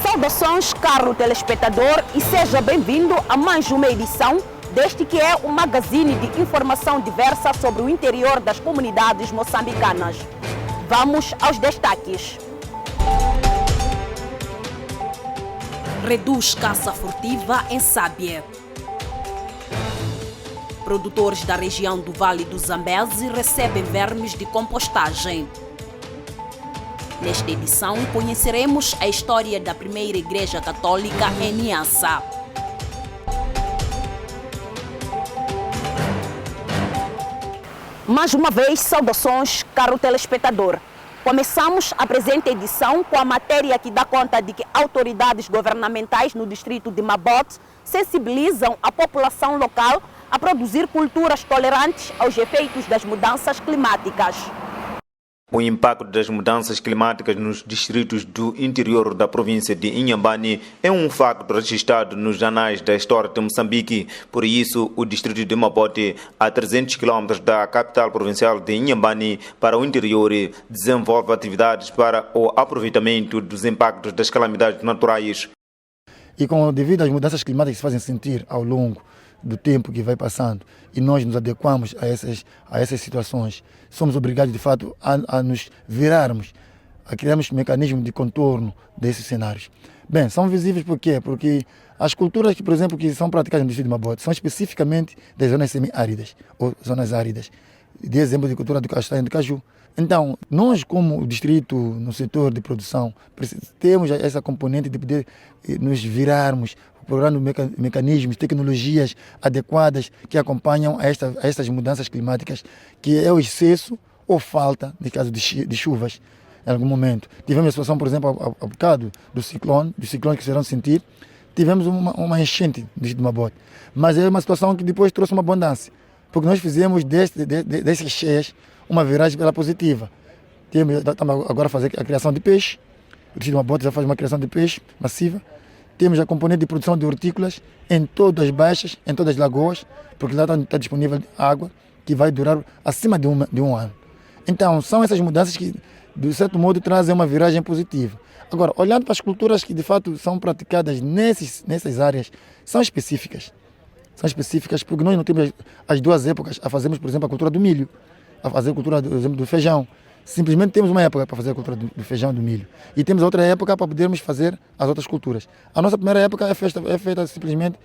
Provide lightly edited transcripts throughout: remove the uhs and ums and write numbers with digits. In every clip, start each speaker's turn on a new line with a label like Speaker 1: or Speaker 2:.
Speaker 1: Saudações, caro telespectador, e seja bem-vindo a mais uma edição deste que é um magazine de informação diversa sobre o interior das comunidades moçambicanas. Vamos aos destaques. Reduz caça furtiva em Sábia. Produtores da região do Vale do Zambeze recebem vermes de compostagem. Nesta edição, conheceremos a história da primeira igreja católica em Niassa. Mais uma vez, saudações, caro telespectador. Começamos a presente edição com a matéria que dá conta de que autoridades governamentais no distrito de Mabote sensibilizam a população local a produzir culturas tolerantes aos efeitos das mudanças climáticas.
Speaker 2: O impacto das mudanças climáticas nos distritos do interior da província de Inhambane é um facto registrado nos anais da história de Moçambique. Por isso, o distrito de Mabote, a 300 km da capital provincial de Inhambane, para o interior, desenvolve atividades para o aproveitamento dos impactos das calamidades naturais.
Speaker 3: E devido às mudanças climáticas que se fazem sentir ao longo do tempo que vai passando e nós nos adequamos a essas situações, somos obrigados de fato a nos virarmos, a criarmos mecanismos de contorno desses cenários. Bem, são visíveis por quê? Porque as culturas que, por exemplo, que são praticadas no distrito de Mabote são especificamente das zonas semiáridas ou zonas áridas. De exemplo de cultura do castanho e do caju. Então, nós como distrito no setor de produção, temos essa componente de poder nos virarmos, procurando mecanismos, tecnologias adequadas que acompanham a estas mudanças climáticas, que é o excesso ou falta, no caso de chuvas, em algum momento. Tivemos a situação, por exemplo, há bocado do ciclone que serão sentir, tivemos uma enchente de Mabote, mas é uma situação que depois trouxe uma abundância, porque nós fizemos dessas cheias uma viragem pela positiva. Estamos agora a fazer a criação de peixe, o distrito de Mabote já faz uma criação de peixe massiva. Temos a componente de produção de hortícolas em todas as baixas, em todas as lagoas, porque lá está disponível água que vai durar acima de um ano. Então, são essas mudanças que, de certo modo, trazem uma viragem positiva. Agora, olhando para as culturas que, de fato, são praticadas nessas áreas, são específicas. São específicas porque nós não temos as duas épocas a fazermos, por exemplo, a cultura do milho, a fazer a cultura, por exemplo, do feijão. Simplesmente temos uma época para fazer a cultura do feijão e do milho. E temos outra época para podermos fazer as outras culturas. A nossa primeira época é feita simplesmente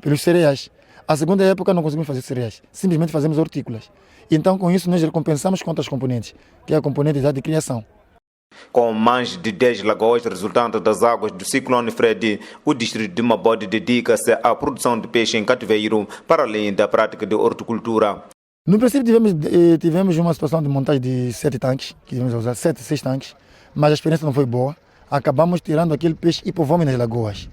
Speaker 3: pelos cereais. A segunda época não conseguimos fazer cereais. Simplesmente fazemos hortícolas. E então, com isso, nós recompensamos com outras componentes, que é a componente de criação.
Speaker 2: Com mais de 10 lagoas resultantes das águas do ciclone Freddy, o distrito de Mabote dedica-se à produção de peixe em cativeiro, para além da prática de horticultura.
Speaker 3: No princípio tivemos uma situação de montagem de 7 tanques, que tivemos a usar 6 tanques, mas a experiência não foi boa. Acabamos tirando aquele peixe e povoamos nas lagoas.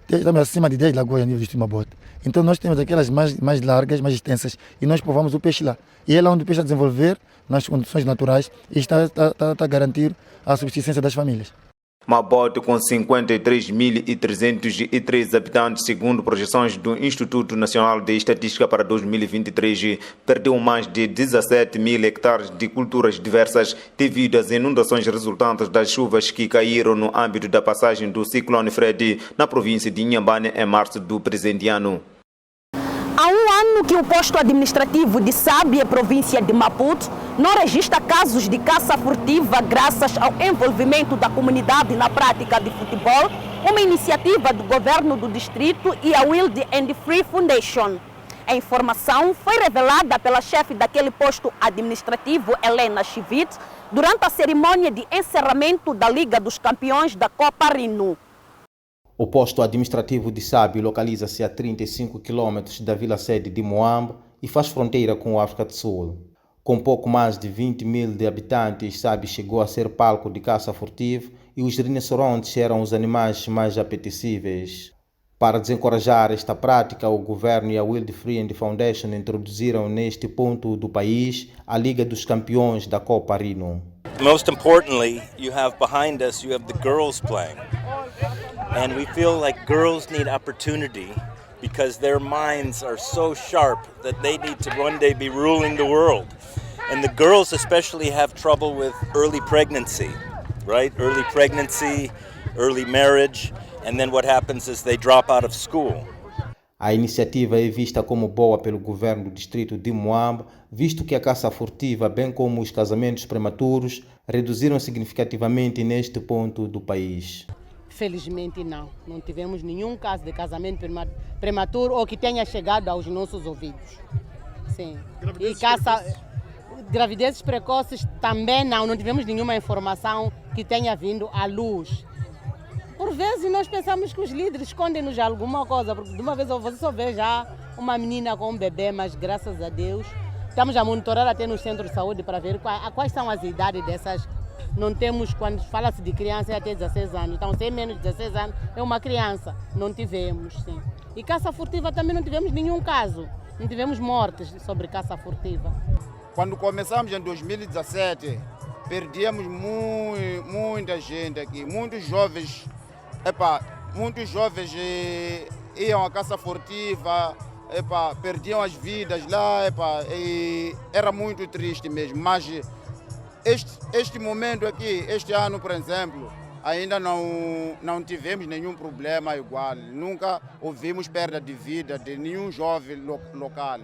Speaker 3: Estamos acima de 10 lagoas a nível do distrito de Mabote. Então nós temos aquelas mais largas, mais extensas, e nós povamos o peixe lá. E é lá onde o peixe está a desenvolver, nas condições naturais, e está a garantir a subsistência das famílias.
Speaker 2: Mabote, com 53.303 habitantes, segundo projeções do Instituto Nacional de Estatística para 2023, perdeu mais de 17 mil hectares de culturas diversas devido às inundações resultantes das chuvas que caíram no âmbito da passagem do ciclone Freddy na província de Inhambane em março do presente ano.
Speaker 1: Há um ano que o posto administrativo de Sábia, província de Maputo, não registra casos de caça furtiva graças ao envolvimento da comunidade na prática de futebol, uma iniciativa do governo do distrito e a Wild and Free Foundation. A informação foi revelada pela chefe daquele posto administrativo, Helena Chivit, durante a cerimônia de encerramento da Liga dos Campeões da Copa Rino.
Speaker 4: O posto administrativo de Sábio localiza-se a 35 km da vila-sede de Moambo e faz fronteira com o África do Sul. Com pouco mais de 20 mil de habitantes, Sábio chegou a ser palco de caça furtiva e os rinocerontes eram os animais mais apetecíveis. Para desencorajar esta prática, o governo e a Wild Free Foundation introduziram neste ponto do país a Liga dos Campeões da Copa Rino.
Speaker 5: Most importantly, you have behind us, you have the girls playing. And we feel like girls need opportunity because their minds are so sharp that they need to one day be ruling the world. And the girls especially have trouble with early pregnancy. right? Early pregnancy, early marriage, and then what happens is they drop out of school.
Speaker 4: A iniciativa é vista como boa pelo governo do distrito de Moamba, visto que a caça furtiva, bem como os casamentos prematuros, reduziram significativamente neste ponto do país.
Speaker 6: Felizmente não tivemos nenhum caso de casamento prematuro ou que tenha chegado aos nossos ouvidos. Sim. Gravidezes precoces também não tivemos nenhuma informação que tenha vindo à luz. Por vezes nós pensamos que os líderes escondem-nos alguma coisa, porque de uma vez você só vê já uma menina com um bebê, mas graças a Deus estamos a monitorar até no centro de saúde para ver quais são as idades dessas. Não temos, quando fala-se de criança, é até 16 anos. Então, se é menos de 16 anos, é uma criança. Não tivemos, sim. E caça furtiva também não tivemos nenhum caso. Não tivemos mortes sobre caça furtiva.
Speaker 7: Quando começamos em 2017, perdíamos muita gente aqui. Muitos jovens iam à caça furtiva, perdiam as vidas lá, e era muito triste mesmo. Mas este momento aqui, este ano, por exemplo, ainda não tivemos nenhum problema igual. Nunca ouvimos perda de vida de nenhum jovem local.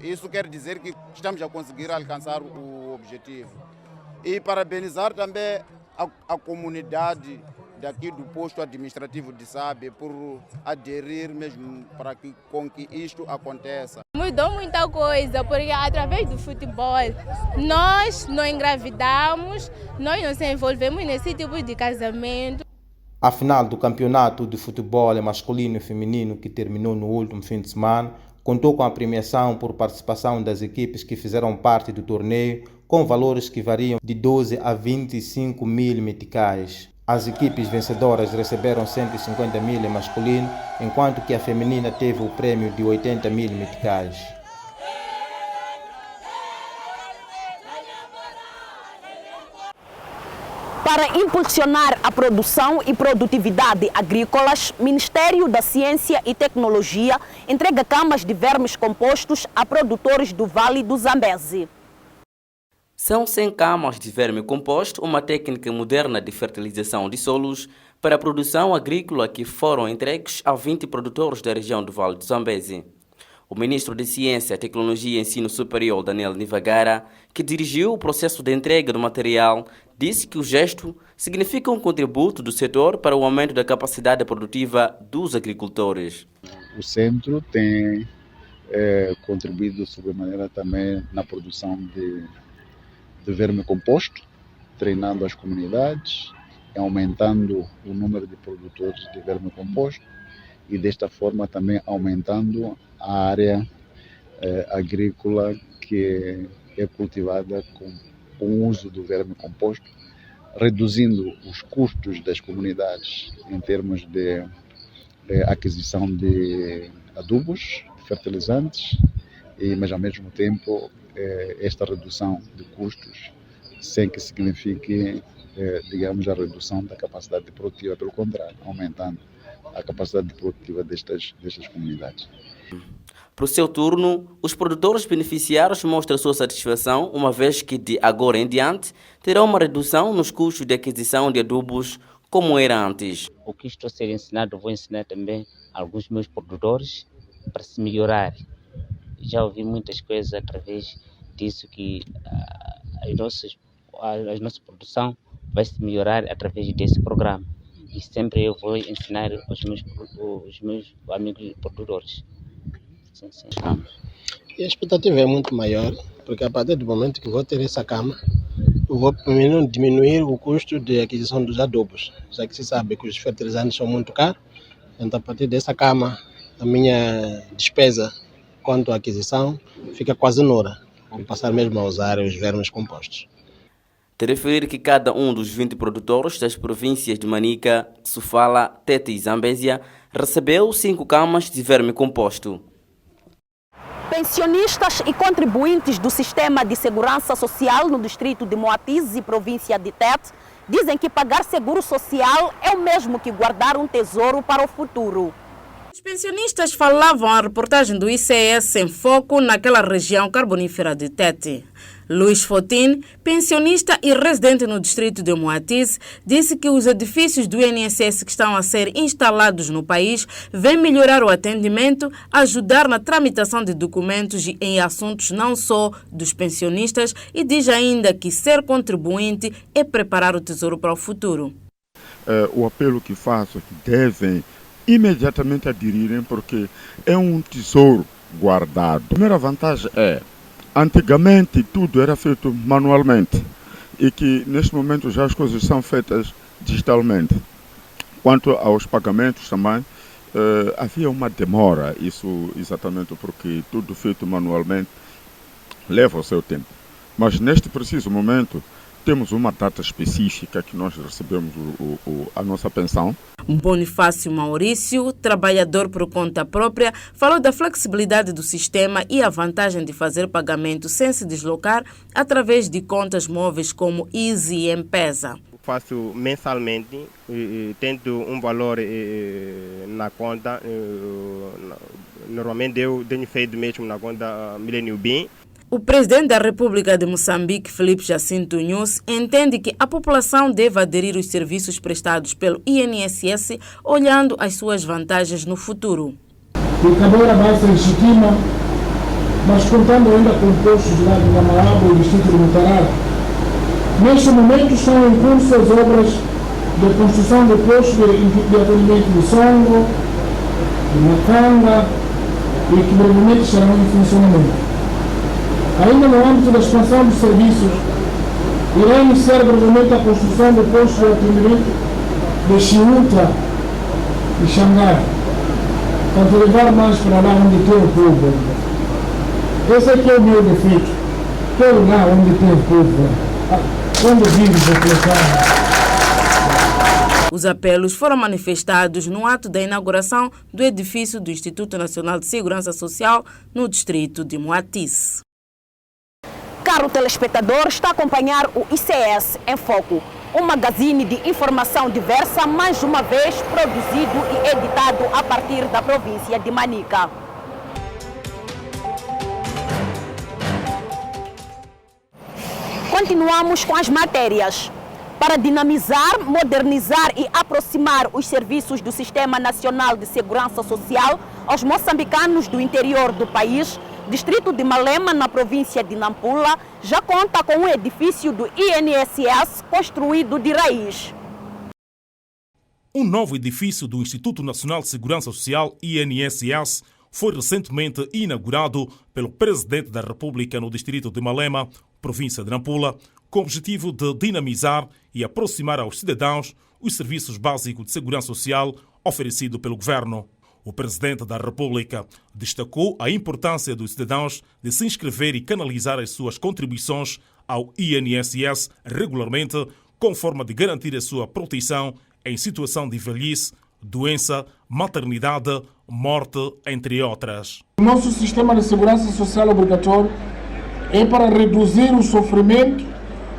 Speaker 7: Isso quer dizer que estamos a conseguir alcançar o objetivo. E parabenizar também a comunidade daqui do posto administrativo de Sábia por aderir mesmo com que isto aconteça.
Speaker 8: Mudou muita coisa, porque através do futebol nós não engravidamos, nós não se envolvemos nesse tipo de casamento.
Speaker 4: A final do campeonato de futebol masculino e feminino, que terminou no último fim de semana, contou com a premiação por participação das equipes que fizeram parte do torneio, com valores que variam de 12 a 25 mil meticais. As equipes vencedoras receberam 150 mil em masculino, enquanto que a feminina teve o prêmio de 80 mil meticais.
Speaker 1: Para impulsionar a produção e produtividade agrícolas, o Ministério da Ciência e Tecnologia entrega camas de vermes compostos a produtores do Vale do Zambeze.
Speaker 9: São 100 camas de verme composto, uma técnica moderna de fertilização de solos para a produção agrícola que foram entregues a 20 produtores da região do Vale do Zambeze. O ministro de Ciência, Tecnologia e Ensino Superior, Daniel Nivagara, que dirigiu o processo de entrega do material, disse que o gesto significa um contributo do setor para o aumento da capacidade produtiva dos agricultores.
Speaker 10: O centro tem contribuído sobremaneira também na produção de verme composto, treinando as comunidades, aumentando o número de produtores de verme composto e desta forma também aumentando a área agrícola que é cultivada com o uso do verme composto, reduzindo os custos das comunidades em termos de aquisição de adubos, fertilizantes, mas ao mesmo tempo esta redução de custos sem que signifique, digamos, a redução da capacidade produtiva, pelo contrário, aumentando a capacidade produtiva destas comunidades.
Speaker 9: Por seu turno, os produtores beneficiários mostram sua satisfação, uma vez que de agora em diante terão uma redução nos custos de aquisição de adubos como era antes.
Speaker 11: O que estou a ser ensinado, vou ensinar também a alguns meus produtores para se melhorar. Já ouvi muitas coisas através disso, que a nossa produção vai se melhorar através desse programa. E sempre eu vou ensinar os meus amigos produtores. Sim.
Speaker 12: E a expectativa é muito maior, porque a partir do momento que vou ter essa cama, eu vou primeiro diminuir o custo de aquisição dos adubos, já que se sabe que os fertilizantes são muito caros. Então, a partir dessa cama, a minha despesa quanto à aquisição fica quase nula. Vou passar mesmo a usar os vermes compostos.
Speaker 9: De referir que cada um dos 20 produtores das províncias de Manica, Sofala, Tete e Zambésia recebeu 5 camas de verme composto.
Speaker 1: Pensionistas e contribuintes do Sistema de Segurança Social no distrito de Moatize, província de Tete, dizem que pagar seguro social é o mesmo que guardar um tesouro para o futuro.
Speaker 13: Os pensionistas falavam à reportagem do ICS em foco naquela região carbonífera de Tete. Luís Fotin, pensionista e residente no distrito de Moatize, disse que os edifícios do INSS que estão a ser instalados no país vêm melhorar o atendimento, ajudar na tramitação de documentos e em assuntos não só dos pensionistas, e diz ainda que ser contribuinte é preparar o tesouro para o futuro.
Speaker 14: O apelo que faço é que devem imediatamente aderirem, porque é um tesouro guardado. A primeira vantagem é, antigamente tudo era feito manualmente e que neste momento já as coisas são feitas digitalmente. Quanto aos pagamentos também, havia uma demora, isso exatamente porque tudo feito manualmente leva o seu tempo. Mas neste preciso momento temos uma data específica que nós recebemos a nossa pensão.
Speaker 13: Bonifácio Maurício, trabalhador por conta própria, falou da flexibilidade do sistema e a vantagem de fazer pagamento sem se deslocar através de contas móveis como Easy e M-Pesa.
Speaker 15: Faço mensalmente, tendo um valor na conta, normalmente eu tenho feito mesmo na conta Millennium Bean.
Speaker 13: O presidente da República de Moçambique, Filipe Jacinto Nunes, entende que a população deve aderir aos serviços prestados pelo INSS, olhando as suas vantagens no futuro.
Speaker 16: O cabo era mais legitima, mas contando ainda com postos lá de Namalabo e Distrito de Mutarara. Neste momento estão em curso as obras de construção de postos de atendimento de Songo, de Macanga, e que brevemente estarão em funcionamento. Ainda no âmbito da expansão dos serviços, irá iniciar brevemente a construção do posto de atendimento de Chiuta e Xangai, para levar mais para lá onde tem o povo. Esse aqui é o meu defeito. Quero lá onde tem o povo, onde vive a população.
Speaker 13: Os apelos foram manifestados no ato da inauguração do edifício do Instituto Nacional de Segurança Social no distrito de Moatize.
Speaker 1: Caro telespectador, está a acompanhar o ICS em Foco, um magazine de informação diversa, mais uma vez produzido e editado a partir da província de Manica. Continuamos com as matérias. Para dinamizar, modernizar e aproximar os serviços do Sistema Nacional de Segurança Social aos moçambicanos do interior do país, Distrito de Malema, na província de Nampula, já conta com um edifício do INSS construído de raiz.
Speaker 17: Um novo edifício do Instituto Nacional de Segurança Social, INSS, foi recentemente inaugurado pelo Presidente da República no Distrito de Malema, província de Nampula, com o objetivo de dinamizar e aproximar aos cidadãos os serviços básicos de segurança social oferecidos pelo Governo. O Presidente da República destacou a importância dos cidadãos de se inscrever e canalizar as suas contribuições ao INSS regularmente, com forma de garantir a sua proteção em situação de velhice, doença, maternidade, morte, entre outras.
Speaker 16: O nosso sistema de segurança social obrigatório é para reduzir o sofrimento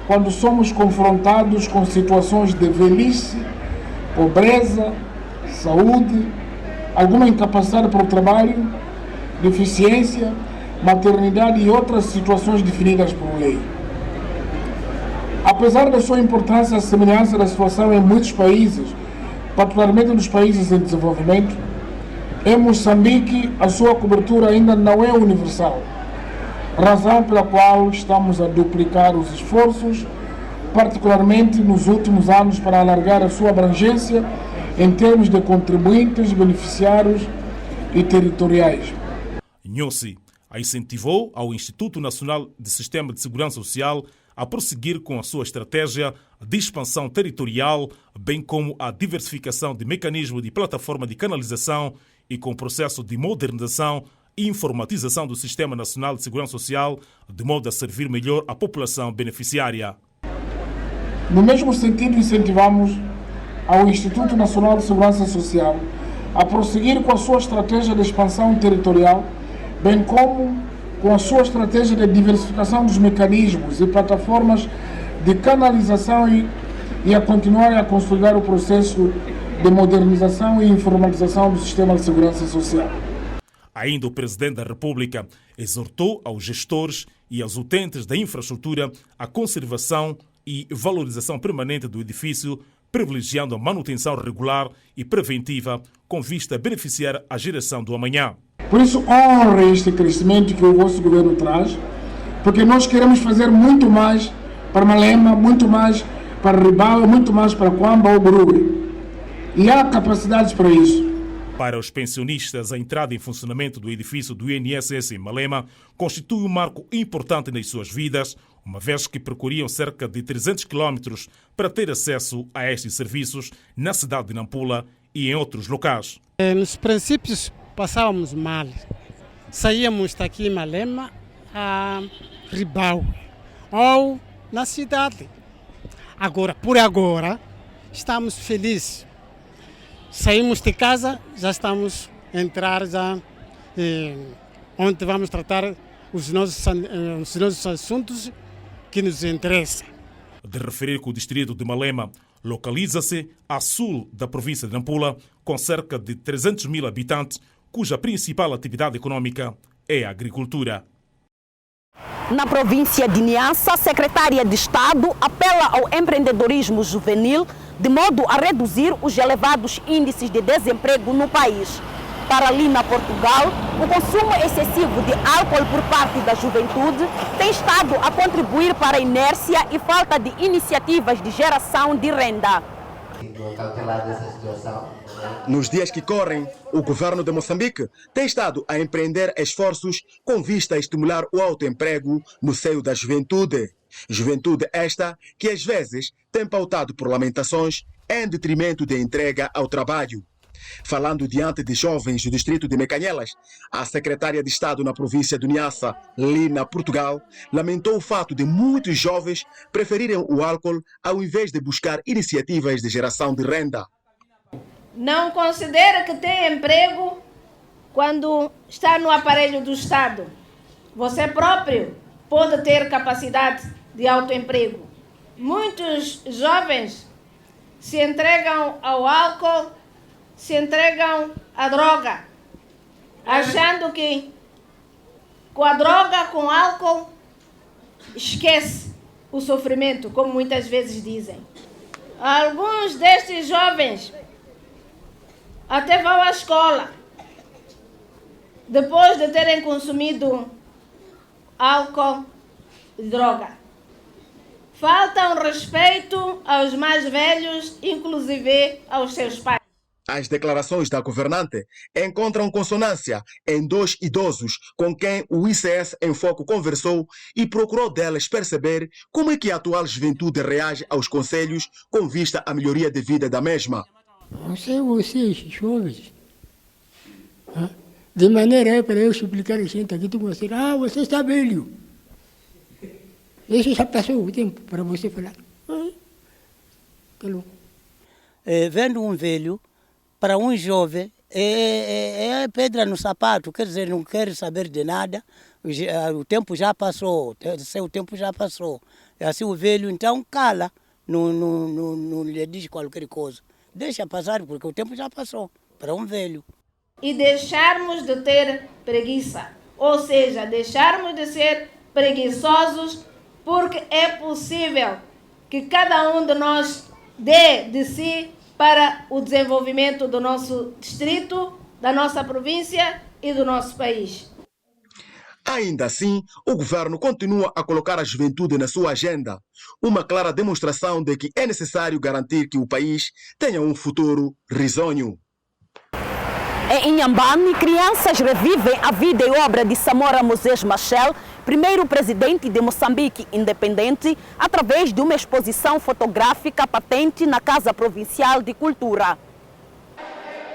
Speaker 16: quando somos confrontados com situações de velhice, pobreza, saúde, alguma incapacidade para o trabalho, deficiência, maternidade e outras situações definidas por lei. Apesar da sua importância e semelhança da situação em muitos países, particularmente nos países em desenvolvimento, em Moçambique a sua cobertura ainda não é universal, razão pela qual estamos a duplicar os esforços, particularmente nos últimos anos, para alargar a sua abrangência em termos de contribuintes, beneficiários e territoriais.
Speaker 17: Nhosi incentivou ao Instituto Nacional de Sistema de Segurança Social a prosseguir com a sua estratégia de expansão territorial, bem como a diversificação de mecanismos de plataforma de canalização e com o processo de modernização e informatização do Sistema Nacional de Segurança Social, de modo a servir melhor a população beneficiária.
Speaker 16: No mesmo sentido, incentivamos ao Instituto Nacional de Segurança Social a prosseguir com a sua estratégia de expansão territorial, bem como com a sua estratégia de diversificação dos mecanismos e plataformas de canalização e a continuar a consolidar o processo de modernização e informatização do sistema de segurança social.
Speaker 17: Ainda o Presidente da República exortou aos gestores e aos utentes da infraestrutura a conservação e valorização permanente do edifício, privilegiando a manutenção regular e preventiva com vista a beneficiar a geração do amanhã.
Speaker 16: Por isso, honre este crescimento que o vosso governo traz, porque nós queremos fazer muito mais para Malema, muito mais para Ribala, muito mais para Quamba ou Burue. E há capacidades para isso.
Speaker 17: Para os pensionistas, a entrada em funcionamento do edifício do INSS em Malema constitui um marco importante nas suas vidas, uma vez que percorriam cerca de 300 quilómetros para ter acesso a estes serviços na cidade de Nampula e em outros locais.
Speaker 18: Nos princípios passávamos mal. Saíamos daqui em Malema a Ribau ou na cidade. Por agora, estamos felizes. Saímos de casa, já estamos a entrar onde vamos tratar os nossos assuntos que nos interessam.
Speaker 17: De referir que o distrito de Malema localiza-se a sul da província de Nampula, com cerca de 300 mil habitantes, cuja principal atividade econômica é a agricultura.
Speaker 1: Na província de Niassa, a secretária de Estado apela ao empreendedorismo juvenil de modo a reduzir os elevados índices de desemprego no país. Para Lina, Portugal, o consumo excessivo de álcool por parte da juventude tem estado a contribuir para a inércia e falta de iniciativas de geração de renda.
Speaker 19: Nos dias que correm, o governo de Moçambique tem estado a empreender esforços com vista a estimular o autoemprego no seio da juventude. Juventude esta que às vezes tem pautado por lamentações em detrimento da entrega ao trabalho. Falando diante de jovens do distrito de Mecanhelas, a secretária de Estado na província de Niassa, Lina, Portugal, lamentou o fato de muitos jovens preferirem o álcool ao invés de buscar iniciativas de geração de renda.
Speaker 20: Não considera que tem emprego quando está no aparelho do Estado. Você próprio pode ter capacidade de autoemprego. Muitos jovens se entregam ao álcool, se entregam à droga, achando que com a droga, com o álcool, esquece o sofrimento, como muitas vezes dizem. Alguns destes jovens até vão à escola, depois de terem consumido álcool e droga. Falta um respeito aos mais velhos, inclusive aos seus pais.
Speaker 19: As declarações da governante encontram consonância em dois idosos com quem o ICS em Foco conversou e procurou delas perceber como é que a atual juventude reage aos conselhos com vista à melhoria de vida da mesma.
Speaker 21: Vocês jovens, de maneira para eu explicar a gente aqui, tu você está velho. Isso já passou o tempo para você falar.
Speaker 22: Vendo um velho, para um jovem, é pedra no sapato, quer dizer, não quer saber de nada, o tempo já passou, seu tempo já passou. É assim o velho, então, cala, não lhe diz qualquer coisa. Deixa passar, porque o tempo já passou, para um velho.
Speaker 20: E deixarmos de ter preguiça, ou seja, deixarmos de ser preguiçosos, porque é possível que cada um de nós dê de si para o desenvolvimento do nosso distrito, da nossa província e do nosso país.
Speaker 19: Ainda assim, o governo continua a colocar a juventude na sua agenda, uma clara demonstração de que é necessário garantir que o país tenha um futuro risonho.
Speaker 1: Em Inhambane, crianças revivem a vida e obra de Samora Moses Machel, primeiro presidente de Moçambique independente, através de uma exposição fotográfica patente na Casa Provincial de Cultura.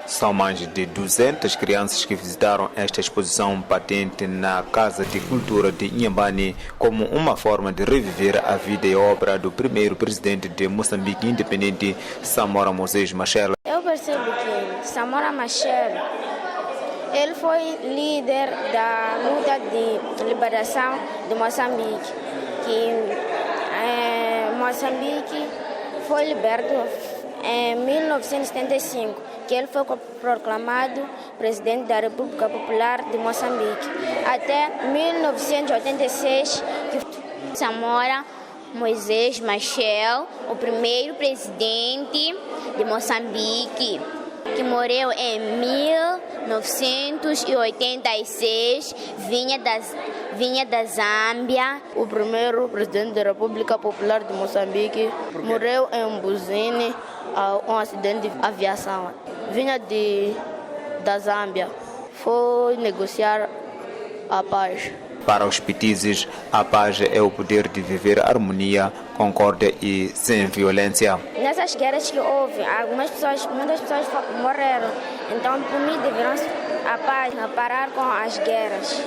Speaker 2: São mais de 200 crianças que visitaram esta exposição patente na Casa de Cultura de Inhambane como uma forma de reviver a vida e obra do primeiro presidente de Moçambique independente, Samora Moses Machel.
Speaker 23: Eu percebo que Samora Machel, ele foi líder da luta de liberação de Moçambique, que Moçambique foi liberto em 1975. que ele foi proclamado presidente da República Popular de Moçambique. Até 1986, que Samora Moisés Machel, o primeiro presidente de Moçambique, que morreu em 1986, vinha da Zâmbia.
Speaker 3: O primeiro presidente da República Popular de Moçambique morreu em Buzine, um acidente de aviação. Vinha da Zâmbia, foi negociar a paz.
Speaker 2: Para os petizes, a paz é o poder de viver harmonia, concórdia e sem violência.
Speaker 23: Nessas guerras que houve, muitas pessoas morreram. Então, por mim, deverão a paz, parar com as guerras.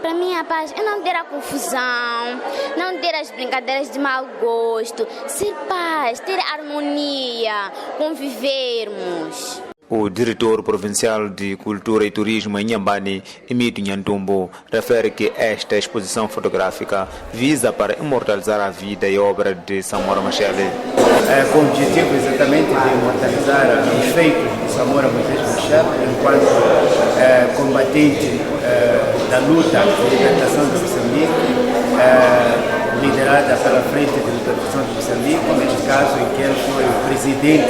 Speaker 23: Para mim, a paz é não ter a confusão, não ter as brincadeiras de mau gosto, ser paz, ter harmonia, convivermos.
Speaker 2: O diretor provincial de Cultura e Turismo em Inhambane, Emílio Nhantumbo, refere que esta exposição fotográfica visa para imortalizar a vida e obra de Samora Machel.
Speaker 5: Com o objetivo exatamente de imortalizar os feitos de Samora Machel enquanto combatente da luta de libertação de Moçambique, liderada pela Frente de Libertação de Moçambique, neste caso em que ele foi o presidente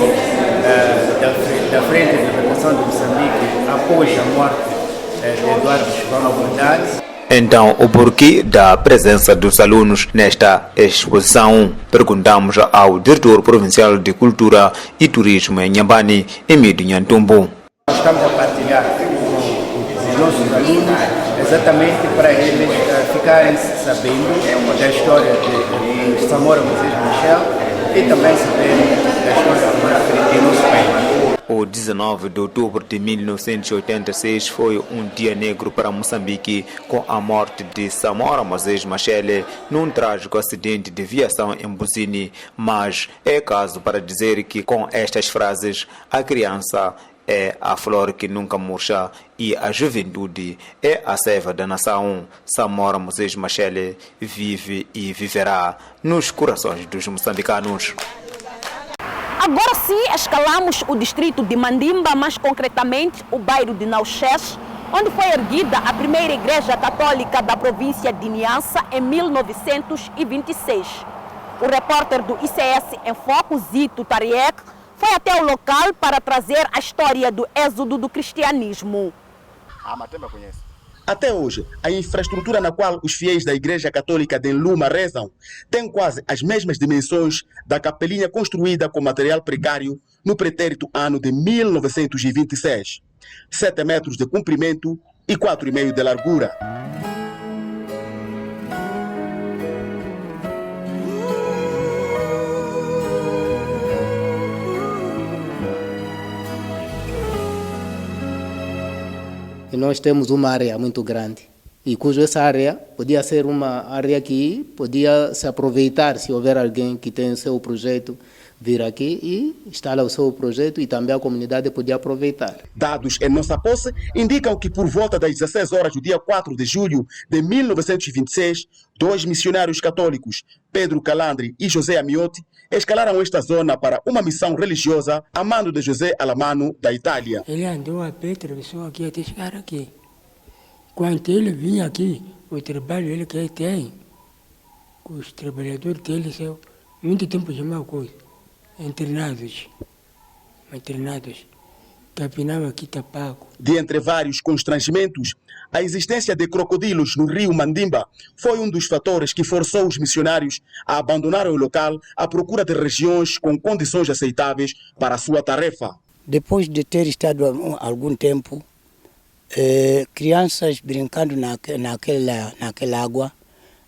Speaker 5: da Frente de Libertação de Moçambique após a morte de Eduardo Chivano Bondade.
Speaker 2: Então, o porquê da presença dos alunos nesta exposição? Perguntamos ao diretor provincial de Cultura e Turismo em Inhambane, Emílio Nhantumbo.
Speaker 5: Estamos a partilhar com os nossos alunos exatamente para eles ficarem sabendo da história de Samora Moisés Machel e também saberem da história do nosso país.
Speaker 2: O 19 de outubro de 1986 foi um dia negro para Moçambique, com a morte de Samora Moisés Machel num trágico acidente de viação em Buzine. Mas é caso para dizer que com estas frases a criança é a flor que nunca murcha e a juventude é a seiva da nação. Samora Moisés Machel vive e viverá nos corações dos moçambicanos.
Speaker 1: Agora sim, escalamos o distrito de Mandimba, mais concretamente o bairro de Nauxés, onde foi erguida a primeira igreja católica da província de Niassa em 1926. O repórter do ICS em Foco, Zito Tariek, foi até o local para trazer a história do êxodo do cristianismo.
Speaker 19: Até hoje, a infraestrutura na qual os fiéis da Igreja Católica de Nluma rezam tem quase as mesmas dimensões da capelinha construída com material precário no pretérito ano de 1926. 7 metros de comprimento e 4,5 de largura.
Speaker 6: E nós temos uma área muito grande, e cujo essa área podia ser uma área que podia se aproveitar se houver alguém que tem o seu projeto, vir aqui e instalar o seu projeto e também a comunidade podia aproveitar.
Speaker 19: Dados em nossa posse indicam que por volta das 16 horas do dia 4 de julho de 1926, 2 missionários católicos, Pedro Calandre e José Amiotti, escalaram esta zona para uma missão religiosa a mando de José Alamano, da Itália.
Speaker 21: Ele andou a pé, atravessou aqui até chegar aqui. Quando ele vinha aqui, o trabalho ele que tem, os trabalhadores dele são muito tempo de mal coisa. Internados, capinava aqui tapaco.
Speaker 19: De entre vários constrangimentos, a existência de crocodilos no rio Mandimba foi um dos fatores que forçou os missionários a abandonar o local à procura de regiões com condições aceitáveis para a sua tarefa.
Speaker 22: Depois de ter estado algum tempo, crianças brincando naquela água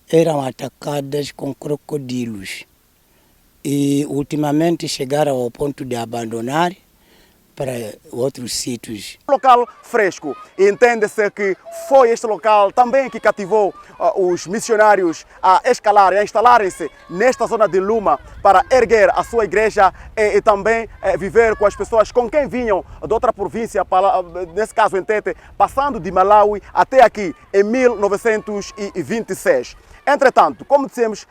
Speaker 22: eram atacadas com crocodilos. E ultimamente chegaram ao ponto de abandonar para outros sítios.
Speaker 24: Local fresco. Entende-se que foi este local também que cativou os missionários a escalar e a instalarem-se nesta zona de Luma para erguer a sua igreja e também viver com as pessoas com quem vinham de outra província, nesse caso em Tete, passando de Malawi até aqui em 1926. Entretanto, como dissemos,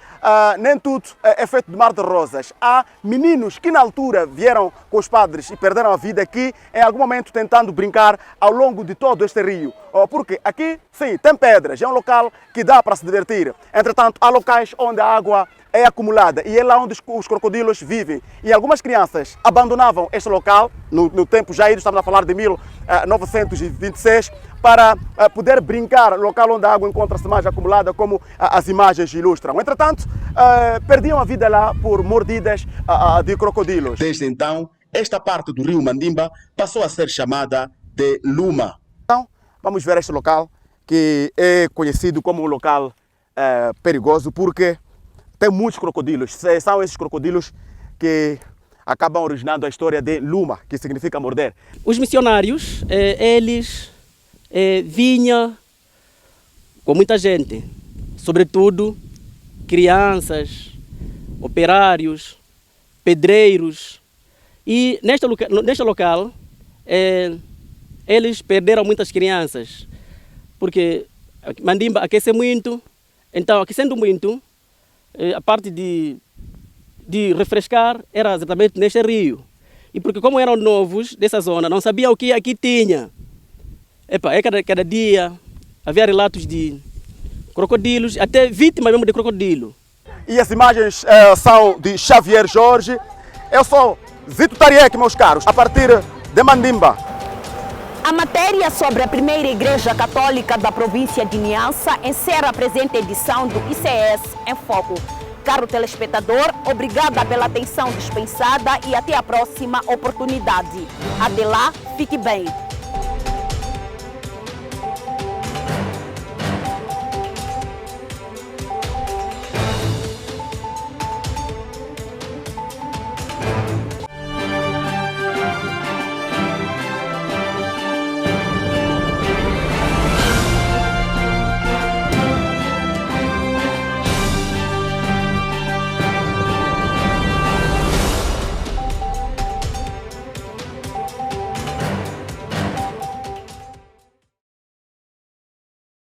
Speaker 24: nem tudo é feito de mar de rosas. Há meninos que na altura vieram com os padres e perderam a vida aqui, em algum momento tentando brincar ao longo de todo este rio. Porque aqui, sim, tem pedras, é um local que dá para se divertir. Entretanto, há locais onde a água é acumulada e é lá onde os crocodilos vivem. E algumas crianças abandonavam este local, no tempo já ido, estamos a falar de 1926, para poder brincar no local onde a água encontra-se mais acumulada, como as imagens ilustram. Entretanto, perdiam a vida lá por mordidas de crocodilos.
Speaker 19: Desde então, esta parte do rio Mandimba passou a ser chamada de Luma.
Speaker 24: Então, vamos ver este local, que é conhecido como um local perigoso, porque tem muitos crocodilos. São esses crocodilos que acabam originando a história de Luma, que significa morder.
Speaker 4: Os missionários, eles vinham com muita gente, sobretudo crianças, operários, pedreiros. E neste local, eles perderam muitas crianças, porque Mandimba aquece muito. Então, aquecendo muito, a parte de refrescar era exatamente neste rio. E porque como eram novos dessa zona, não sabiam o que aqui tinha. Cada dia havia relatos de crocodilos, até vítimas mesmo de crocodilo.
Speaker 24: E as imagens são de Xavier Jorge. Eu sou Zito Tariek, meus caros, a partir de Mandimba.
Speaker 1: A matéria sobre a primeira igreja católica da província de Niassa encerra a presente edição do ICS em Foco. Caro telespectador, obrigada pela atenção dispensada e até a próxima oportunidade. Até lá, fique bem.